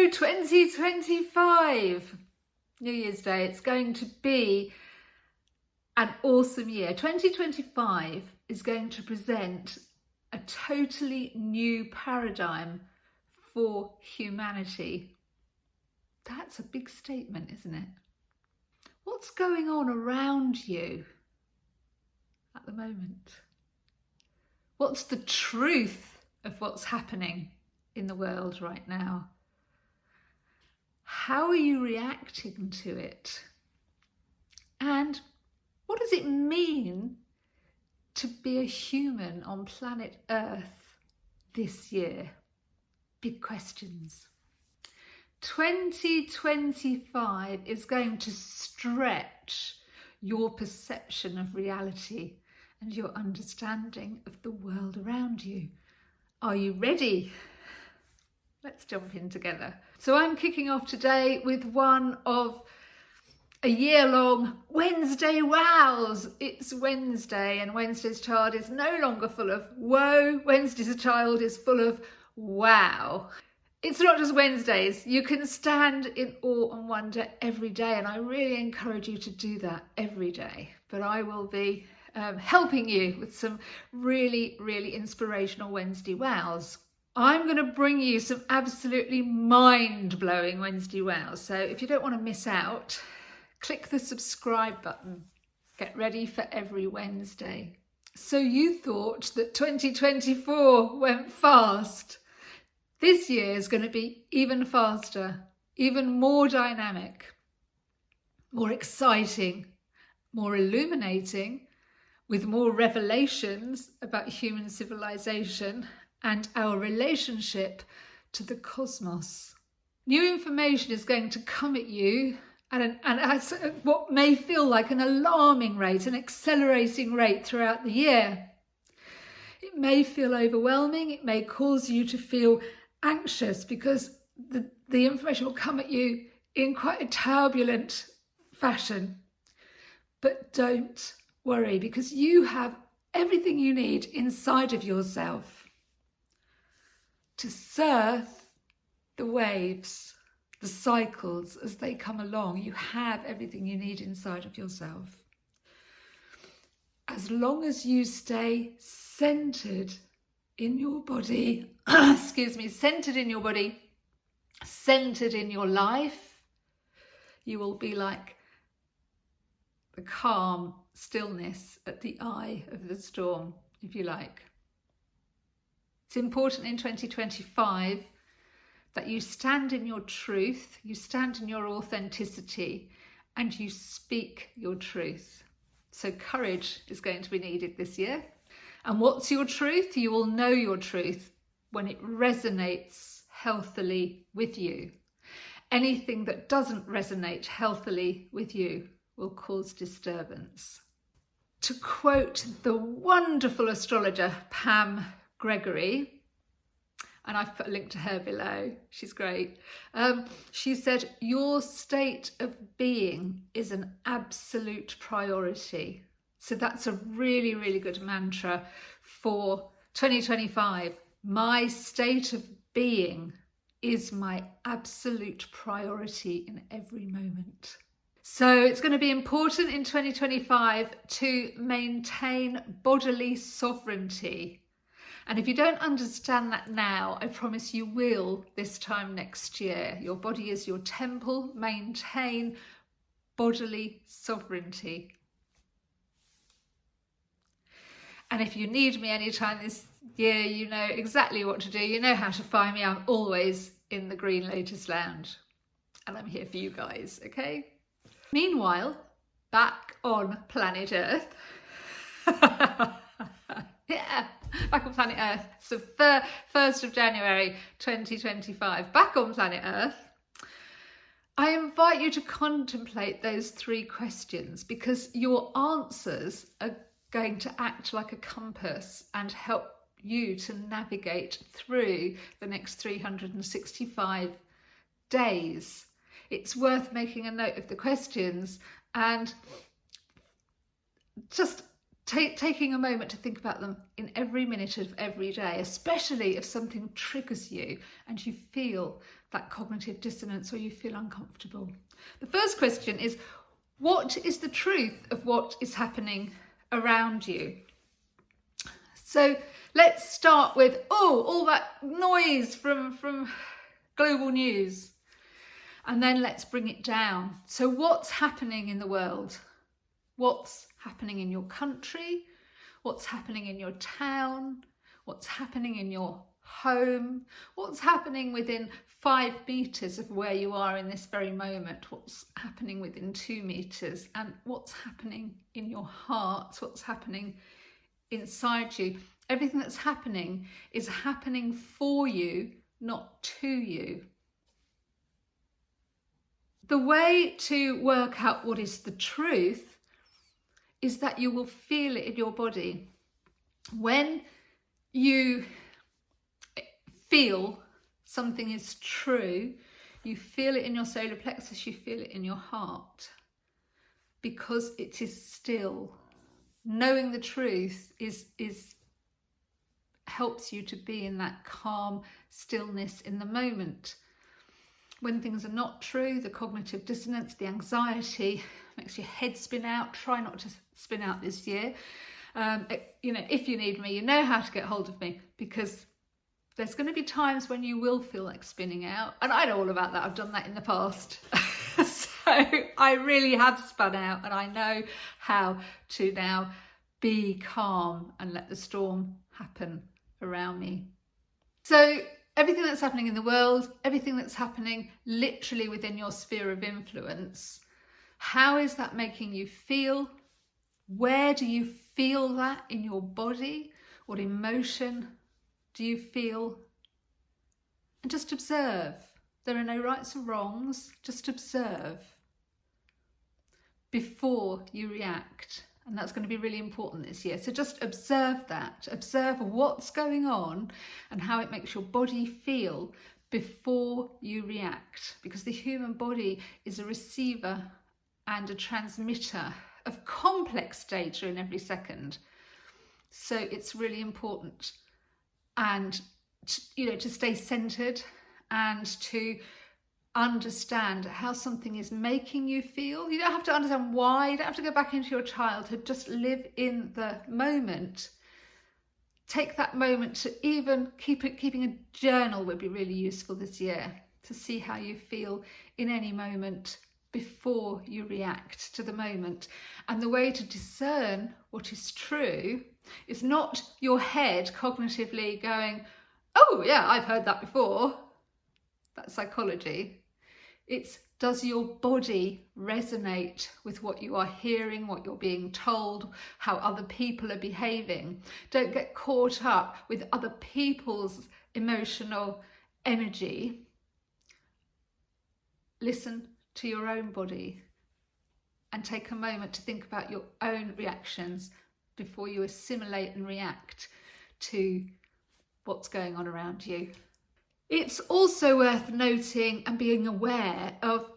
Hello 2025, New Year's Day. It's going to be an awesome year. 2025 is going to present a totally new paradigm for humanity. That's a big statement, isn't it? What's going on around you at the moment? What's the truth of what's happening in the world right now? How are you reacting to it? And what does it mean to be a human on planet Earth this year? Big questions. 2025 is going to stretch your perception of reality and your understanding of the world around you. Are you ready? Let's jump in together. So I'm kicking off today with one of a year-long Wednesday wows. It's Wednesday, and Wednesday's child is no longer full of woe. Wednesday's child is full of wow. It's not just Wednesdays. You can stand in awe and wonder every day, and I really encourage you to do that every day. But I will be helping you with some really, really inspirational Wednesday wows. I'm going to bring you some absolutely mind-blowing Wednesday wows. So if you don't want to miss out, click the subscribe button. Get ready for every Wednesday. So you thought that 2024 went fast. This year is going to be even faster, even more dynamic, more exciting, more illuminating, with more revelations about human civilization and our relationship to the cosmos. New information is going to come at you at what may feel like an alarming rate, an accelerating rate throughout the year. It may feel overwhelming, it may cause you to feel anxious because the information will come at you in quite a turbulent fashion. But don't worry, because you have everything you need inside of yourself to surf the waves, the cycles as they come along. You have everything you need inside of yourself. As long as you stay centered in your body, centered in your body, centered in your life, you will be like the calm stillness at the eye of the storm, if you like. It's important in 2025 that you stand in your truth, you stand in your authenticity, and you speak your truth. So courage is going to be needed this year. And what's your truth? You will know your truth when it resonates healthily with you. Anything that doesn't resonate healthily with you will cause disturbance. To quote the wonderful astrologer Pam Gregory, and I've put a link to her below, she's great. She said, your state of being is an absolute priority. So that's a really, really good mantra for 2025. My state of being is my absolute priority in every moment. So it's going to be important in 2025 to maintain bodily sovereignty. And if you don't understand that now, I promise you will this time next year. Your body is your temple. Maintain bodily sovereignty. And if you need me anytime this year, you know exactly what to do. You know how to find me. I'm always in the Green Lotus Lounge. And I'm here for you guys, okay? Meanwhile, back on planet Earth. Yeah, back on planet Earth. So 1st of January 2025, back on planet Earth. I invite you to contemplate those 3 questions, because your answers are going to act like a compass and help you to navigate through the next 365 days. It's worth making a note of the questions and just taking a moment to think about them in every minute of every day, especially if something triggers you and you feel that cognitive dissonance or you feel uncomfortable. The first question is, what is the truth of what is happening around you? So let's start with, all that noise from global news. And then let's bring it down. So what's happening in the world? What's happening in your country? What's happening in your town? What's happening in your home? What's happening within 5 meters of where you are in this very moment? What's happening within 2 meters? And what's happening in your heart? What's happening inside you? Everything that's happening is happening for you, not to you. The way to work out what is the truth is that you will feel it in your body. When you feel something is true, you feel it in your solar plexus, you feel it in your heart, because it is still. Knowing the truth is helps you to be in that calm stillness in the moment. When things are not true, the cognitive dissonance, the anxiety makes your head spin out. Try not to spin out this year. If you need me, you know how to get hold of me, because there's going to be times when you will feel like spinning out. And I know all about that. I've done that in the past. So I really have spun out, and I know how to now be calm and let the storm happen around me. So everything that's happening in the world, everything that's happening literally within your sphere of influence, how is that making you feel? Where do you feel that in your body? What emotion do you feel? And just observe. There are no rights or wrongs. Just observe before you react. And that's going to be really important this year. So just observe that. Observe what's going on and how it makes your body feel before you react. Because the human body is a receiver and a transmitter of complex data in every second. So it's really important, and to stay centered and to understand how something is making you feel. You don't have to understand why. You don't have to go back into your childhood. Just live in the moment. Take that moment to even keeping a journal would be really useful this year, to see how you feel in any moment before you react to the moment. And the way to discern what is true is not your head cognitively going, oh yeah, I've heard that before. That's psychology. It's, does your body resonate with what you are hearing, what you're being told, how other people are behaving? Don't get caught up with other people's emotional energy. Listen to your own body and take a moment to think about your own reactions before you assimilate and react to what's going on around you. It's also worth noting and being aware of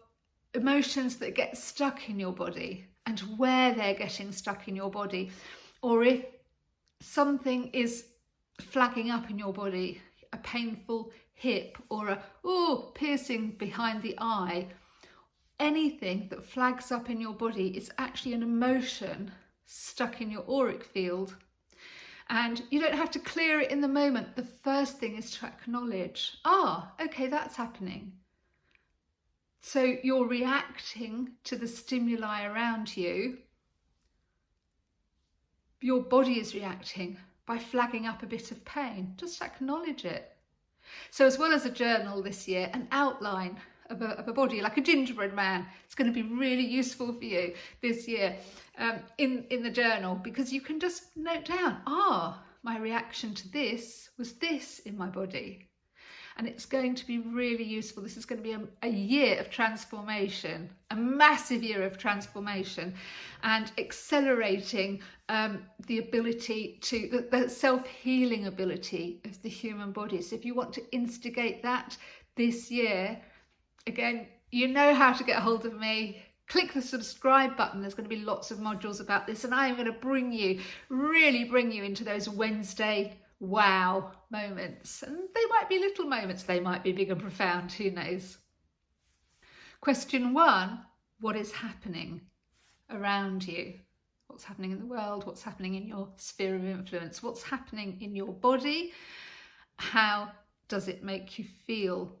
emotions that get stuck in your body and where they're getting stuck in your body, or if something is flagging up in your body, a painful hip or a piercing behind the eye. Anything that flags up in your body is actually an emotion stuck in your auric field. And you don't have to clear it in the moment. The first thing is to acknowledge, okay, that's happening. So you're reacting to the stimuli around you. Your body is reacting by flagging up a bit of pain. Just acknowledge it. So as well as a journal this year, an outline of a body, like a gingerbread man. It's going to be really useful for you this year in the journal, because you can just note down, my reaction to this was this in my body. And it's going to be really useful. This is going to be a year of transformation, a massive year of transformation, and accelerating the ability to, the self-healing ability of the human body. So if you want to instigate that this year, again, you know how to get hold of me. Click the subscribe button. There's going to be lots of modules about this, and I am going to really bring you into those Wednesday wow moments. And they might be little moments, they might be big and profound, who knows. Question 1, what is happening around you? What's happening in the world? What's happening in your sphere of influence? What's happening in your body? How does it make you feel?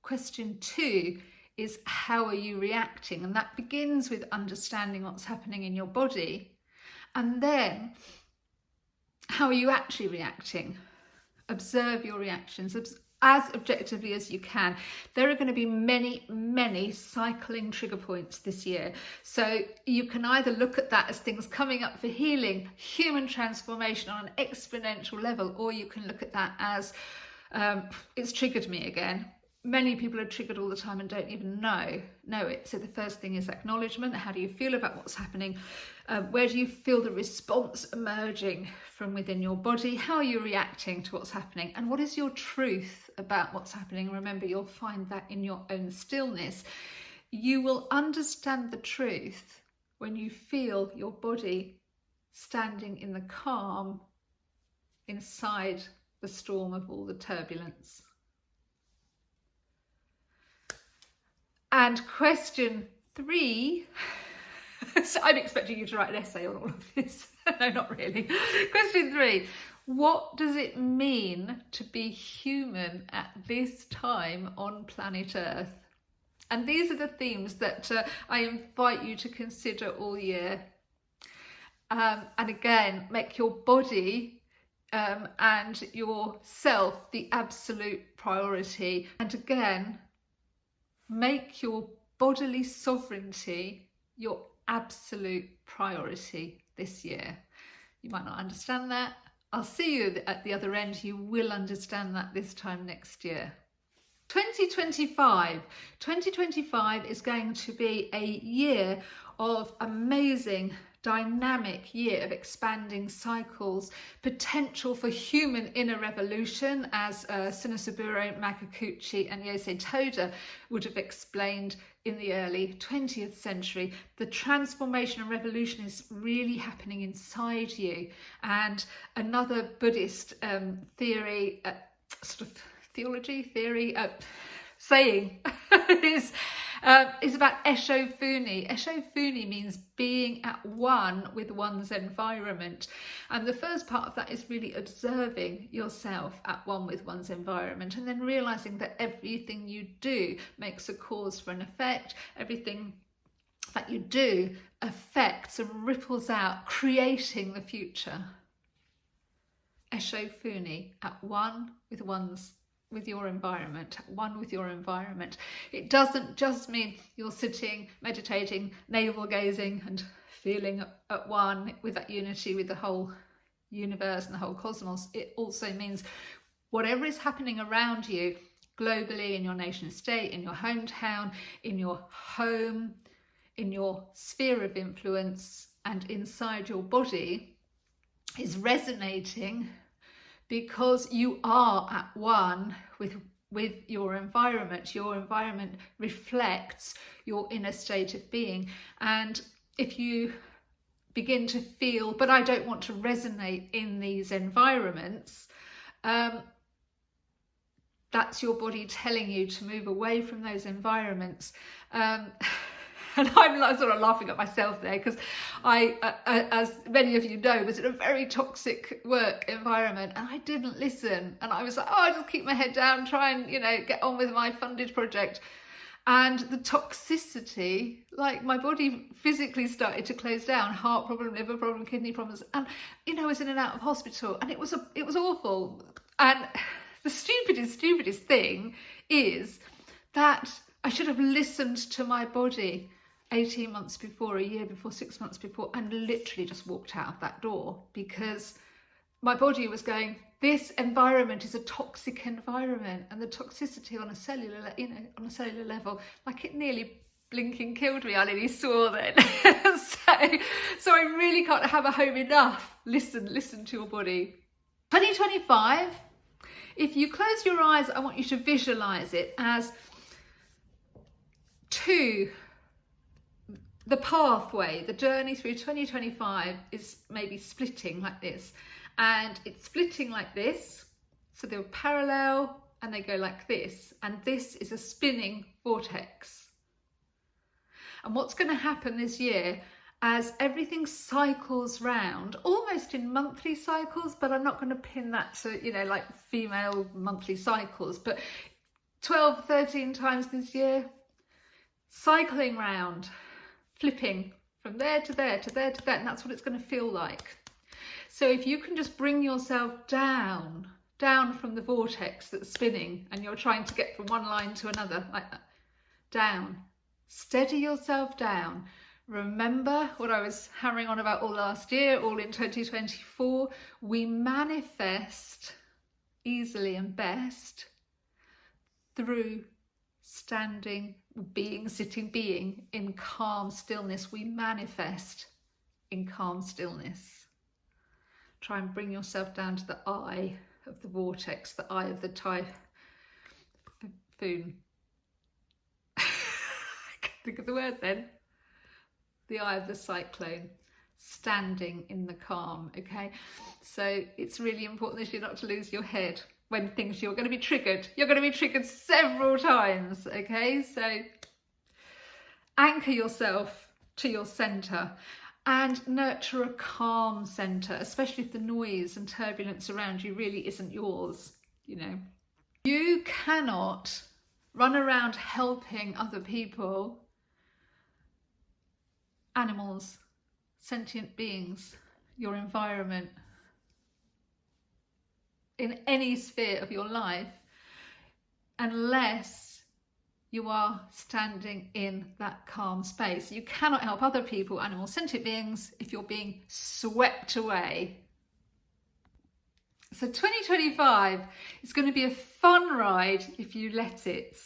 Question 2 is, how are you reacting? And that begins with understanding what's happening in your body. And then, how are you actually reacting? Observe your reactions as objectively as you can. There are going to be many cycling trigger points this year. So you can either look at that as things coming up for healing, human transformation on an exponential level, or you can look at that as it's triggered me again. Many people are triggered all the time and don't even know it. So the first thing is acknowledgement. How do you feel about what's happening? Where do you feel the response emerging from within your body? How are you reacting to what's happening? And what is your truth about what's happening? Remember, you'll find that in your own stillness. You will understand the truth when you feel your body standing in the calm inside the storm of all the turbulence. And question 3, so I'm expecting you to write an essay on all of this. No, not really. Question 3, what does it mean to be human at this time on planet Earth? And these are the themes that I invite you to consider all year. And again, make your body and yourself the absolute priority. And again, make your bodily sovereignty your absolute priority this year. You might not understand that. I'll see you at the other end. You will understand that this time next year. 2025 is going to be a year of amazing, dynamic year of expanding cycles, potential for human inner revolution, as Sinosaburo, Makakuchi and Yosei Toda would have explained in the early 20th century. The transformation and revolution is really happening inside you. And another Buddhist theory, saying is about Eshofuni. Eshofuni means being at one with one's environment. And the first part of that is really observing yourself at one with one's environment, and then realizing that everything you do makes a cause for an effect. Everything that you do affects and ripples out, creating the future. Eshofuni, at one with your environment, one with your environment. It doesn't just mean you're sitting, meditating, navel gazing and feeling at one with that unity with the whole universe and the whole cosmos. It also means whatever is happening around you, globally, in your nation state, in your hometown, in your home, in your sphere of influence and inside your body, is resonating because you are at one with your environment. Your environment reflects your inner state of being. And if you begin to feel, but I don't want to resonate in these environments, that's your body telling you to move away from those environments. And I'm sort of laughing at myself there, because I, as many of you know, was in a very toxic work environment, and I didn't listen. And I was like, I'll just keep my head down, try and, get on with my funded project. And the toxicity, like my body physically started to close down, heart problem, liver problem, kidney problems. And, I was in and out of hospital, and it was awful. And the stupidest thing is that I should have listened to my body 18 months before, a year before, 6 months before, and literally just walked out of that door, because my body was going, this environment is a toxic environment, and the toxicity on a cellular, level, like, it nearly blinking killed me. I nearly saw then. so I really can't have a home enough. Listen to your body. 2025, if you close your eyes, I want you to visualize it as the pathway, the journey through 2025 is maybe splitting like this. and it's splitting like this. So they're parallel and they go like this. And this is a spinning vortex. And what's going to happen this year, as everything cycles round, almost in monthly cycles, but I'm not going to pin that to, you know, like female monthly cycles, but 12, 13 times this year, cycling round, flipping from there to there, to there to there, and that's what it's going to feel like. So if you can just bring yourself down from the vortex that's spinning, and you're trying to get from one line to another, like that, down, steady yourself down. Remember what I was hammering on about all last year, all in 2024, we manifest easily and best through standing, being, sitting, being in calm stillness. We manifest in calm stillness. Try and bring yourself down to the eye of the vortex, the eye of the typhoon. I can't think of the word then. The eye of the cyclone, standing in the calm, okay? So it's really important this year not to lose your head when you're going to be triggered. You're going to be triggered several times, okay? So anchor yourself to your centre and nurture a calm centre, especially if the noise and turbulence around you really isn't yours, you know. You cannot run around helping other people, animals, sentient beings, your environment, in any sphere of your life, unless you are standing in that calm space. You cannot help other people, animals, sentient beings, if you're being swept away. So 2025 is going to be a fun ride if you let it.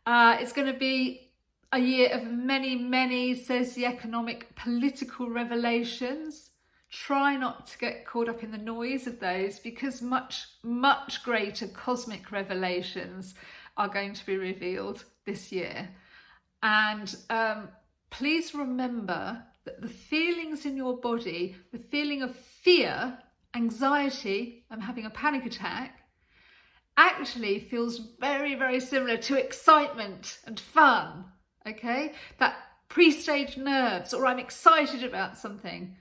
It's going to be a year of many socioeconomic, political revelations. Try not to get caught up in the noise of those, because much greater cosmic revelations are going to be revealed this year. And please remember that the feelings in your body, the feeling of fear, anxiety, I'm having a panic attack, actually feels very similar to excitement and fun. Okay, that pre-stage nerves, or I'm excited about something,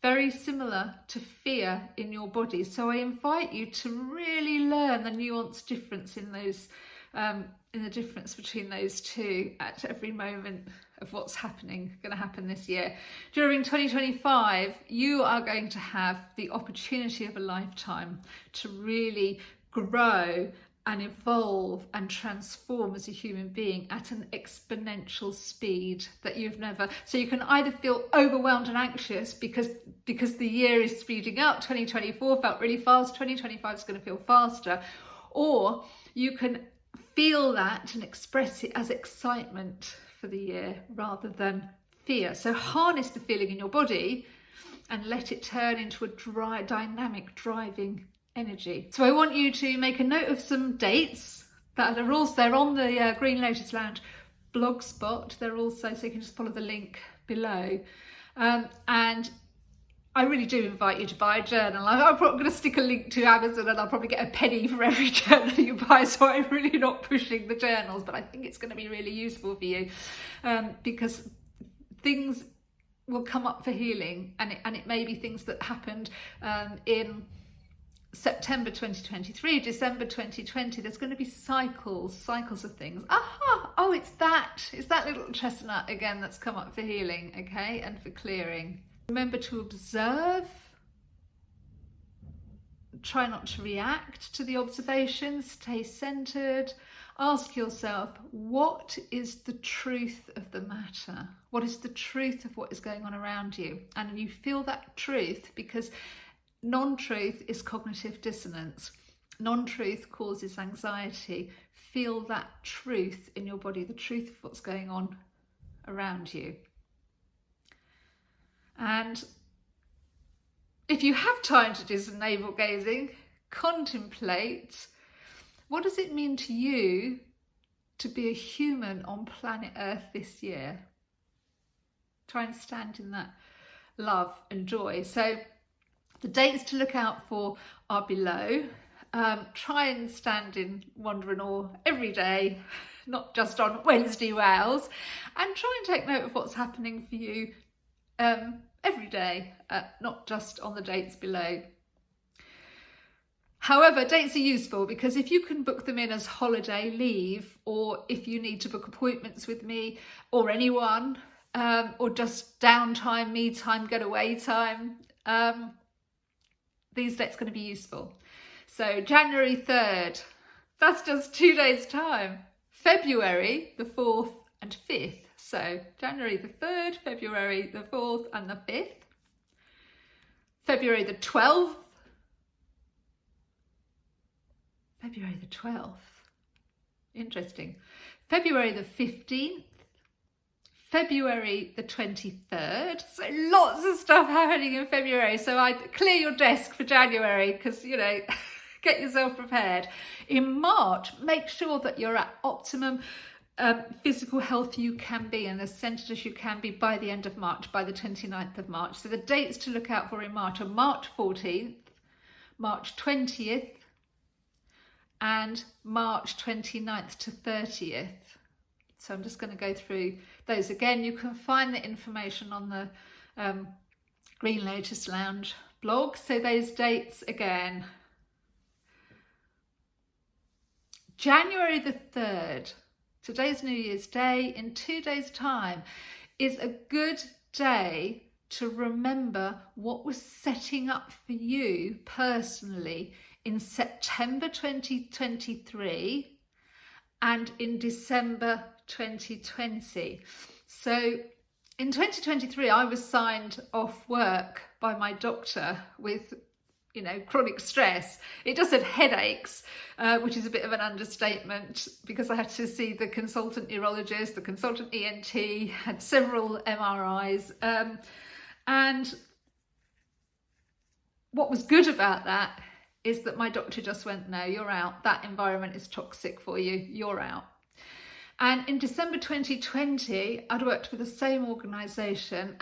very similar to fear in your body. So I invite you to really learn the nuanced difference in those, in the difference between those two at every moment of what's going to happen this year. During 2025, you are going to have the opportunity of a lifetime to really grow and evolve and transform as a human being at an exponential speed that you've never. So you can either feel overwhelmed and anxious because the year is speeding up. 2024 felt really fast, 2025 is going to feel faster, or you can feel that and express it as excitement for the year rather than fear. So harness the feeling in your body and let it turn into a dynamic driving energy. So I want you to make a note of some dates that are also, they're on the Green Lotus Lounge blog spot. They're also, so you can just follow the link below. And I really do invite you to buy a journal. I'm probably going to stick a link to Amazon, and I'll probably get a penny for every journal you buy. So I'm really not pushing the journals, but I think it's going to be really useful for you, because things will come up for healing, and it may be things that happened in September 2023, December 2020. There's going to be cycles of things. Oh, it's that little chestnut again that's come up for healing, okay, and for clearing. Remember to observe. Try not to react to the observations. Stay centered. Ask yourself, what is the truth of the matter? What is the truth of what is going on around you? And you feel that truth, because non-truth is cognitive dissonance. Non-truth causes anxiety. Feel that truth in your body, the truth of what's going on around you. And if you have time to do some navel gazing, contemplate, what does it mean to you to be a human on planet Earth this year? Try and stand in that love and joy. So The dates to look out for are below. Try and stand in wonder and awe every day, not just on Wednesday wows, and try and take note of what's happening for you every day, not just on the dates below. However, dates are useful because if you can book them in as holiday leave, or if you need to book appointments with me or anyone, or just downtime, me time, getaway time, these dates are going to be useful. So January 3rd, that's just 2 days time. February the 4th and 5th. So January the 3rd, February the 4th and the 5th. February the 12th. February the 12th. Interesting. February the 15th. February the 23rd. So lots of stuff happening in February. So I'd clear your desk for January because, you know, get yourself prepared. In March, make sure that you're at optimum physical health you can be and as centered as you can be by the end of March, by the 29th of March. So the dates to look out for in March are March 14th, March 20th, and March 29th to 30th. So I'm just going to go through those again. You can find the information on the Green Lotus Lounge blog. So those dates again. January the 3rd, today's New Year's Day, in 2 days' time, is a good day to remember what was setting up for you personally in September 2023 and in December 2020. So in 2023, I was signed off work by my doctor with, you know, chronic stress. It just said headaches, which is a bit of an understatement because I had to see the consultant neurologist, the consultant ENT, had several MRIs. And what was good about that is that my doctor just went, no, you're out. That environment is toxic for you. You're out. And in December 2020, I'd worked for the same organisation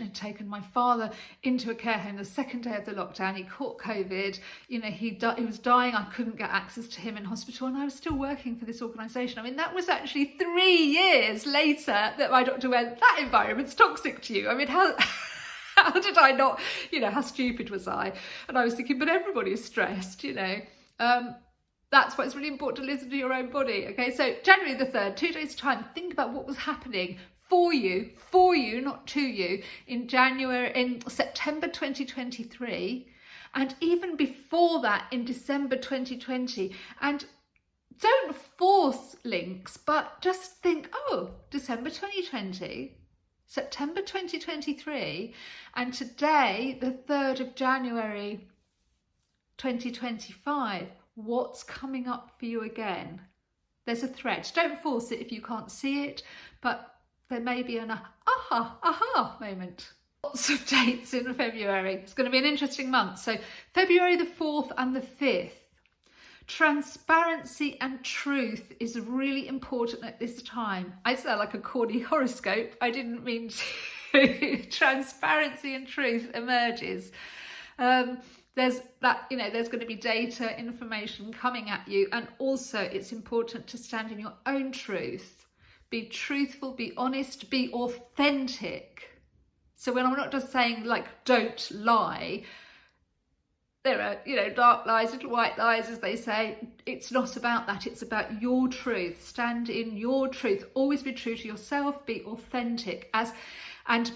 had taken my father into a care home the second day of the lockdown. He caught COVID, you know, he was dying. I couldn't get access to him in hospital and I was still working for this organisation. I mean, that was actually 3 years later that my doctor went, that environment's toxic to you. I mean, how did I not, you know, how stupid was I? And I was thinking, but everybody is stressed, you know. That's why it's really important to listen to your own body. Okay, so January the 3rd, 2 days time, think about what was happening for you, not to you, in September 2023, and even before that in December 2020. And don't force links, but just think, oh, December 2020, September 2023, and today, the 3rd of January 2025, what's coming up for you again? There's a thread. Don't force it if you can't see it, but there may be an aha moment. Lots of dates in February. It's going to be an interesting month. So February the 4th and the 5th. Transparency and truth is really important at this time. I sound like a corny horoscope. I didn't mean to. Transparency and truth emerges. There's going to be data, information coming at you. And also it's important to stand in your own truth. Be truthful, be honest, be authentic. So when I'm not just saying like, don't lie, there are, you know, dark lies, little white lies, as they say. It's not about that. It's about your truth. Stand in your truth. Always be true to yourself. Be authentic. And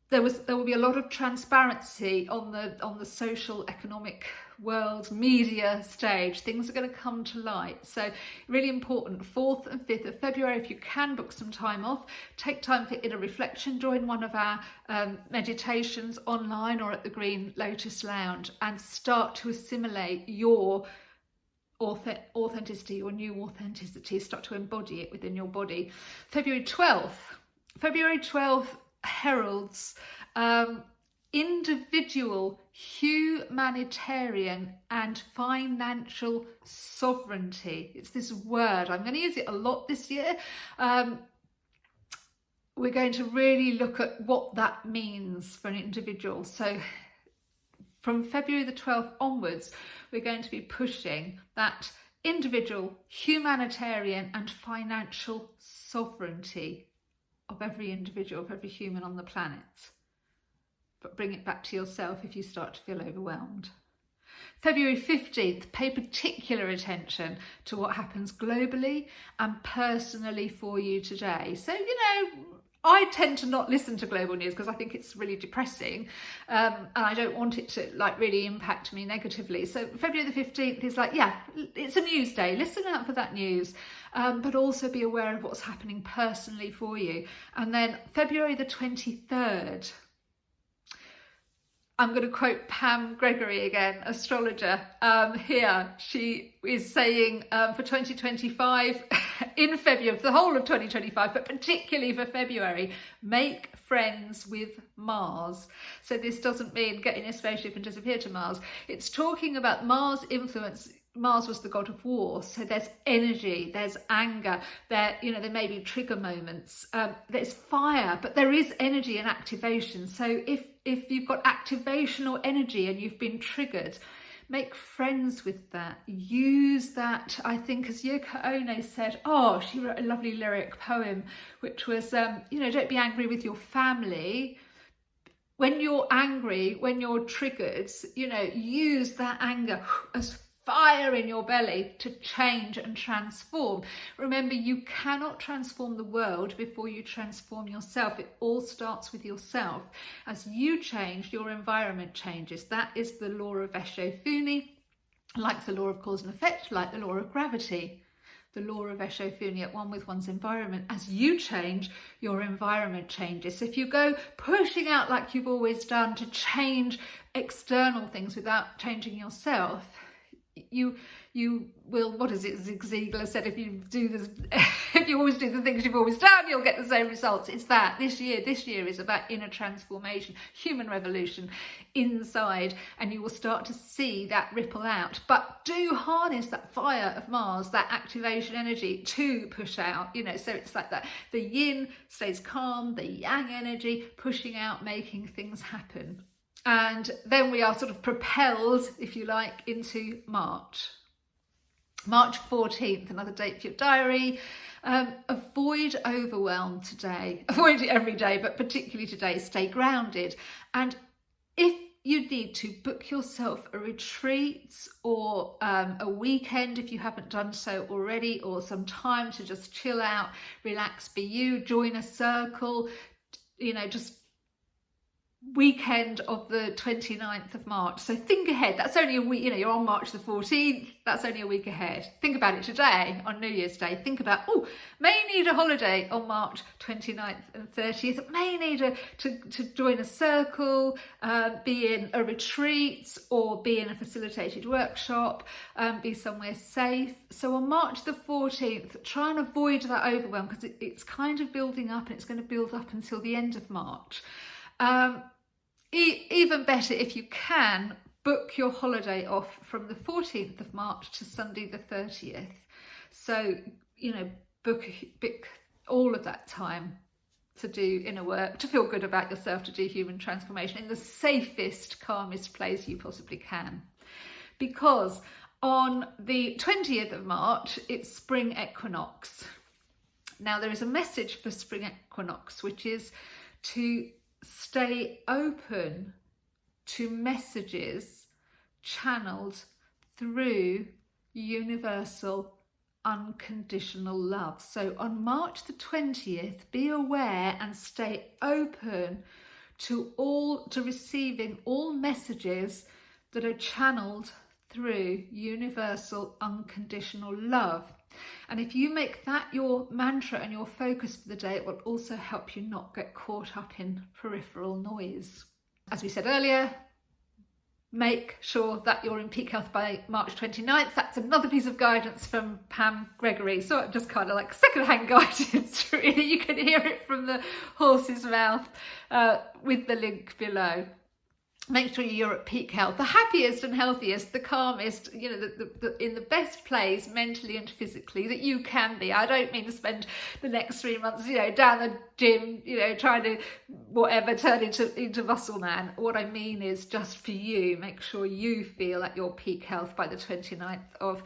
there will be a lot of transparency on the social, economic world, media stage. Things are going to come to light. So really important. 4th and 5th of February, if you can book some time off, take time for inner reflection. Join one of our meditations online or at the Green Lotus Lounge and start to assimilate your authenticity, your new authenticity. Start to embody it within your body. February 12th heralds individual, humanitarian and financial sovereignty. It's this word. I'm going to use it a lot this year. we're going to really look at what that means for an individual. So from February the 12th onwards, we're going to be pushing that individual, humanitarian and financial sovereignty of every individual, of every human on the planet. But bring it back to yourself if you start to feel overwhelmed. February 15th, pay particular attention to what happens globally and personally for you today. So, I tend to not listen to global news because I think it's really depressing, and I don't want it to really impact me negatively. So February the 15th is it's a news day. Listen out for that news, but also be aware of what's happening personally for you. And then February the 23rd, I'm going to quote Pam Gregory again, astrologer, here. She is saying for 2025, in February, for the whole of 2025, but particularly for February, make friends with Mars. So this doesn't mean get in a spaceship and disappear to Mars. It's talking about Mars' influence. Mars was the god of war, so there's energy, there's anger, there may be trigger moments, there's fire, but there is energy and activation. So if you've got activation or energy and you've been triggered, make friends with that. Use that. I think, as Yoko Ono said, she wrote a lovely lyric poem, which was, don't be angry with your family. When you're angry, when you're triggered, use that anger as fire in your belly to change and transform. Remember, you cannot transform the world before you transform yourself. It all starts with yourself. As you change, your environment changes. That is the law of Esho-Funi, like the law of cause and effect, like the law of gravity. The law of Esho-Funi, at one with one's environment. As you change, your environment changes. So if you go pushing out like you've always done to change external things without changing yourself, you will, what is it, Zig Ziglar said, if you do this, if you always do the things you've always done, you'll get the same results. It's that this year is about inner transformation, human revolution inside, and you will start to see that ripple out. But do harness that fire of Mars, that activation energy, to push out, so it's like that, the yin stays calm, the yang energy pushing out, making things happen. And then we are sort of propelled, if you like, into March. March 14th, another date for your diary. Avoid overwhelm today. Avoid it every day, but particularly today. Stay grounded. And if you need to, book yourself a retreat or a weekend if you haven't done so already, or some time to just chill out, relax, be you, join a circle, just weekend of the 29th of March. So think ahead. That's only a week, you're on March the 14th, that's only a week ahead. Think about it today on New Year's Day. Think about, may need a holiday on March 29th and 30th, may need to join a circle, be in a retreat or be in a facilitated workshop, be somewhere safe. So on March the 14th, try and avoid that overwhelm, because it's kind of building up, and it's going to build up until the end of March. Even better, if you can, book your holiday off from the 14th of March to Sunday the 30th. So, book all of that time to do inner work, to feel good about yourself, to do human transformation in the safest, calmest place you possibly can. Because on the 20th of March, it's spring equinox. Now, there is a message for spring equinox, which is to stay open to messages channeled through universal unconditional love. So on March the 20th, be aware and stay open to receiving all messages that are channeled through universal unconditional love. And if you make that your mantra and your focus for the day, it will also help you not get caught up in peripheral noise. As we said earlier, make sure that you're in peak health by March 29th. That's another piece of guidance from Pam Gregory. So just kind of like second-hand guidance, really. You can hear it from the horse's mouth with the link below. make sure you're at peak health, the happiest and healthiest, the calmest, you know, in the best place mentally and physically that you can be. I don't mean to spend the next 3 months, you know, down the gym, you know, trying to whatever, turn into muscle man. What I mean is just for you, make sure you feel at your peak health by the 29th of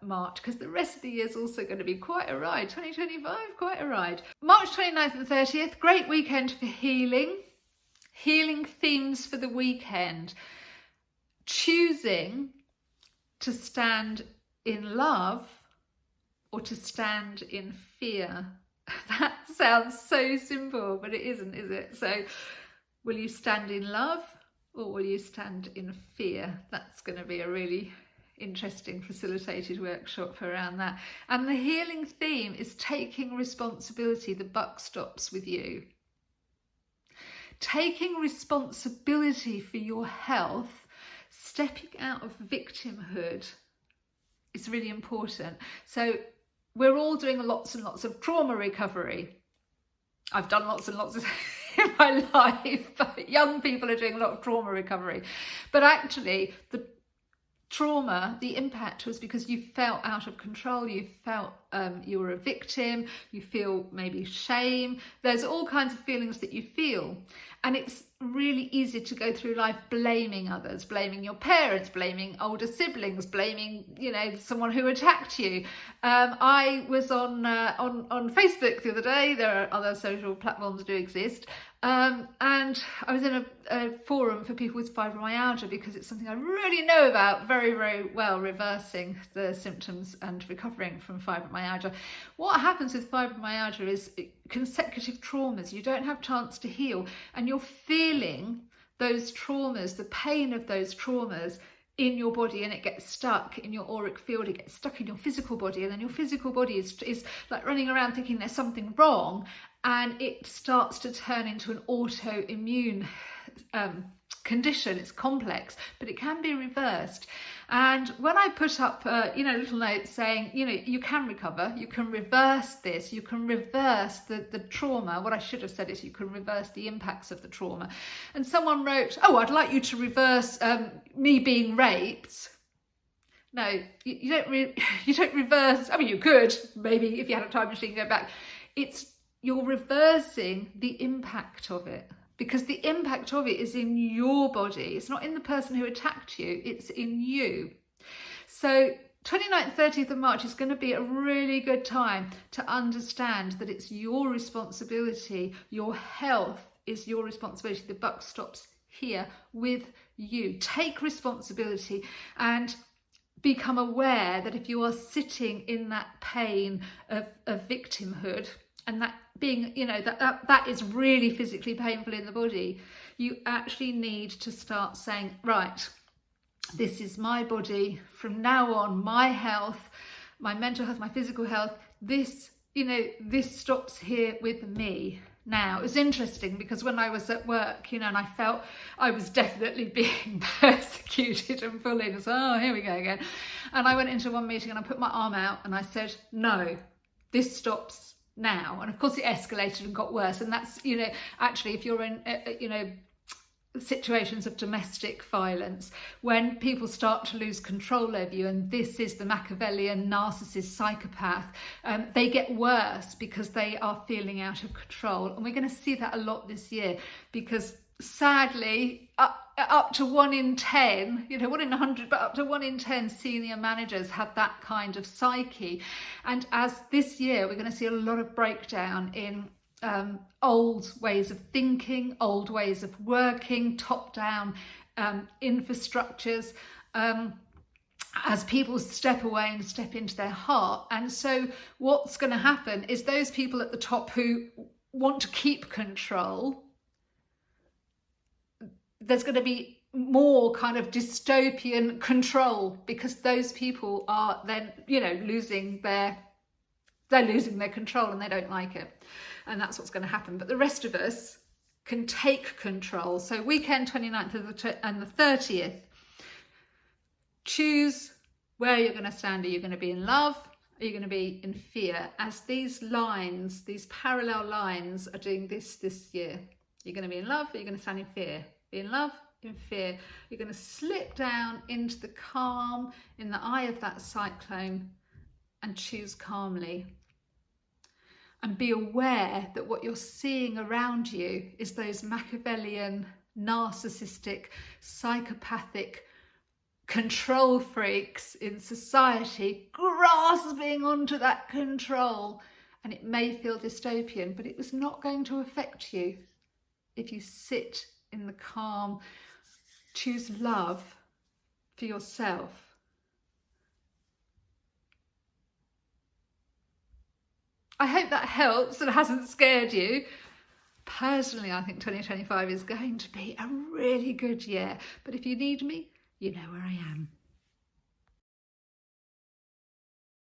March, because the rest of the year is also going to be quite a ride. 2025, quite a ride. March 29th and 30th, great weekend for healing. Healing themes for the weekend. Choosing to stand in love or to stand in fear. That sounds so simple, but it isn't, is it? So will you stand in love or will you stand in fear? That's going to be a really interesting facilitated workshop around that. And the healing theme is taking responsibility. The buck stops with you. Taking responsibility for your health, stepping out of victimhood is really important. So we're all doing lots and lots of trauma recovery. I've done lots and lots of in my life, but young people are doing a lot of trauma recovery. But actually, the trauma, the impact was because you felt out of control, you felt you were a victim, you feel maybe shame. There's all kinds of feelings that you feel. And it's really easy to go through life blaming others, blaming your parents, blaming older siblings, blaming, you know, someone who attacked you. I was on Facebook the other day. There are other social platforms that do exist. And I was in a forum for people with fibromyalgia because it's something I really know about very, very well, reversing the symptoms and recovering from fibromyalgia. What happens with fibromyalgia is consecutive traumas. You don't have chance to heal, and you're feeling those traumas, the pain of those traumas in your body, and it gets stuck in your auric field, it gets stuck in your physical body, and then your physical body is like running around thinking there's something wrong, and it starts to turn into an autoimmune condition. It's complex, but it can be reversed. And when I put up little notes saying, you know, you can recover, you can reverse this, you can reverse the trauma. What I should have said is you can reverse the impacts of the trauma. And someone wrote, oh, I'd like you to reverse me being raped. No, you don't reverse. I mean, you could maybe if you had a time machine go back. You're reversing the impact of it, because the impact of it is in your body. It's not in the person who attacked you, it's in you. So 29th, 30th of March is going to be a really good time to understand that it's your responsibility. Your health is your responsibility. The buck stops here with you. Take responsibility and become aware that if you are sitting in that pain of victimhood, and that being, you know, that is really physically painful in the body, you actually need to start saying, right, this is my body from now on, my health, my mental health, my physical health, this stops here with me. Now, it was interesting because when I was at work, you know, and I felt I was definitely being persecuted and bullied, so, oh, here we go again. And I went into one meeting and I put my arm out and I said, no, this stops now. And of course it escalated and got worse. And that's, you know, actually if you're in, situations of domestic violence, when people start to lose control over you, and this is the Machiavellian narcissist psychopath, they get worse because they are feeling out of control. And we're going to see that a lot this year, because sadly up to 1 in 10, 1 in 100, but up to 1 in 10 senior managers have that kind of psyche. And as this year we're going to see a lot of breakdown in old ways of thinking, old ways of working, top-down infrastructures, as people step away and step into their heart. And so what's going to happen is those people at the top who want to keep control, there's going to be more kind of dystopian control, because those people are then, losing their control and they don't like it. And that's what's going to happen. But the rest of us can take control. So weekend 29th and the 30th, choose where you're going to stand. Are you going to be in love? Are you going to be in fear? As these lines, these parallel lines are doing this year. You're going to be in love, or you're going to stand in fear. Be in love, in fear. You're going to slip down into the calm in the eye of that cyclone and choose calmly. And be aware that what you're seeing around you is those Machiavellian, narcissistic, psychopathic control freaks in society grasping onto that control. And it may feel dystopian, but it was not going to affect you if you sit in the calm, choose love for yourself. I hope that helps and hasn't scared you. Personally, I think 2025 is going to be a really good year. But if you need me, you know where I am.